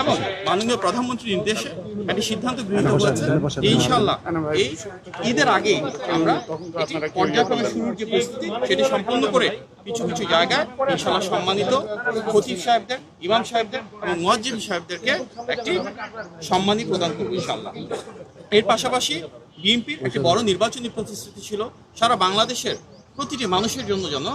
এবং মাননীয় প্রধানমন্ত্রীর নির্দেশে একটি সিদ্ধান্ত গৃহীত হয়েছে ইনশাআল্লাহ এই ঈদের আগে আমরা পর্যায়ক্রমে শুরুর যে প্রস্তুতি সেটি সম্পূর্ণ করে কিছু কিছু জায়গায় ইনশাআল্লাহ সম্মানিত খতিব সাহেবদের, ইমাম সাহেবদের এবং মুয়াজ্জিন সাহেবদেরকে একটি সম্মানী প্রদান করবো ইনশাআল্লাহ। এর পাশাপাশি বিএনপির একটি বড় নির্বাচনী প্রতিশ্রুতি ছিল সারা বাংলাদেশের প্রতিটি মানুষের জন্য যেন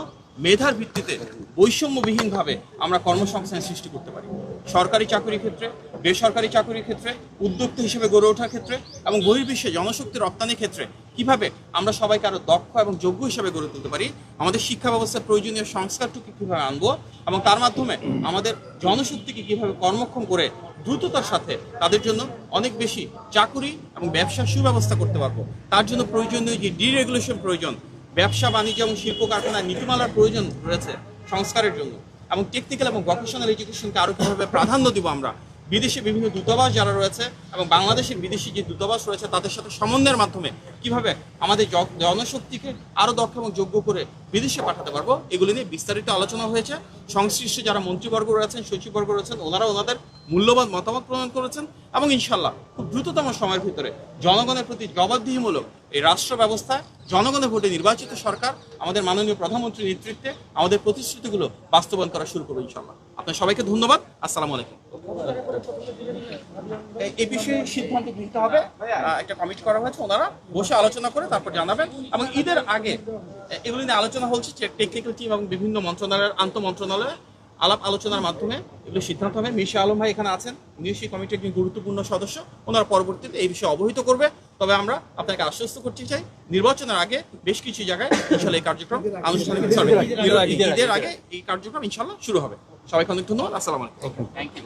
মেধার ভিত্তিতে বৈষম্যবিহীনভাবে আমরা কর্মসংস্থান সৃষ্টি করতে পারি। সরকারি চাকরির ক্ষেত্রে, বেসরকারি চাকরির ক্ষেত্রে, উদ্যোক্তা হিসেবে গড়ে ওঠার ক্ষেত্রে এবং বহির্বিশ্বে জনশক্তি রপ্তানির ক্ষেত্রে কিভাবে আমরা সবাইকে আরো দক্ষ এবং যোগ্য হিসেবে গড়ে তুলতে পারি, আমাদের শিক্ষা ব্যবস্থার প্রয়োজনীয় সংস্কারটুকু কিভাবে আনবো এবং তার মাধ্যমে আমাদের জনশক্তিকে কিভাবে কর্মক্ষম করে দ্রুততার সাথে তাদের জন্য অনেক বেশি চাকুরি এবং ব্যবসার সুব্যবস্থা করতে পারবো। তার জন্য প্রয়োজনীয় যে ডিরেগুলেশন প্রয়োজন, ব্যবসা বাণিজ্য এবং শিল্প কারখানার নীতিমালার প্রয়োজন রয়েছে সংস্কারের জন্য, এবং টেকনিক্যাল এবং ভোকেশনাল এডুকেশনকে আরও কীভাবে প্রাধান্য দিব আমরা, বিদেশে বিভিন্ন দূতাবাস যারা রয়েছে এবং বাংলাদেশের বিদেশি যে দূতাবাস রয়েছে তাদের সাথে সমন্বয়ের মাধ্যমে কিভাবে আমাদের জনশক্তিকে আরও দক্ষ এবং যোগ্য করে বিদেশে পাঠাতে পারবো, এগুলি নিয়ে বিস্তারিত আলোচনা হয়েছে। সংশ্লিষ্ট যারা মন্ত্রীবর্গ রয়েছেন, সচিববর্গ রয়েছেন, ওনারা ওনাদের মূল্যবান মতামত প্রদান করেছেন এবং ইনশাল্লাহ খুব দ্রুততম সময়ের ভিতরে জনগণের প্রতি জবাবদিহিমূলক এই রাষ্ট্র ব্যবস্থায় জনগণের ভোটে নির্বাচিত সরকার আমাদের মাননীয় প্রধানমন্ত্রীর নেতৃত্বে আমাদের প্রতিশ্রুতিগুলো বাস্তবায়ন করা শুরু করবো ইনশাল্লাহ। আপনার সবাইকে ধন্যবাদ। আসসালামু আলাইকুম। এই বিষয়ে সিদ্ধান্ত নিতে হবে, একটা কমিটি করা হয়েছে, ওনারা বসে আলোচনা করে তারপর জানাবেন এবং ঈদের আগে এগুলি নিয়ে আলোচনা হচ্ছে টেকনিক্যাল টিম এবং বিভিন্ন মন্ত্রণালয়ের আন্তঃমন্ত্রণালয়ে আলাপ আলোচনার মাধ্যমে এগুলো সিদ্ধান্ত হবে। মির্জা আলম ভাই এখানে আছেন, উনি সেই কমিটির একজন গুরুত্বপূর্ণ সদস্য, ওনারা পরবর্তীতে এই বিষয়ে অবহিত করবে। তবে আমরা আপনাকে আশ্বস্ত করতে চাই নির্বাচনের আগে বেশ কিছু জায়গায় ইনশাল্লাহ এই কার্যক্রম আনুষ্ঠানিক ঈদের আগে এই কার্যক্রম ইনশাল্লাহ শুরু হবে। সবাইকে অনেক ধন্যবাদ। আসসালামু আলাইকুম।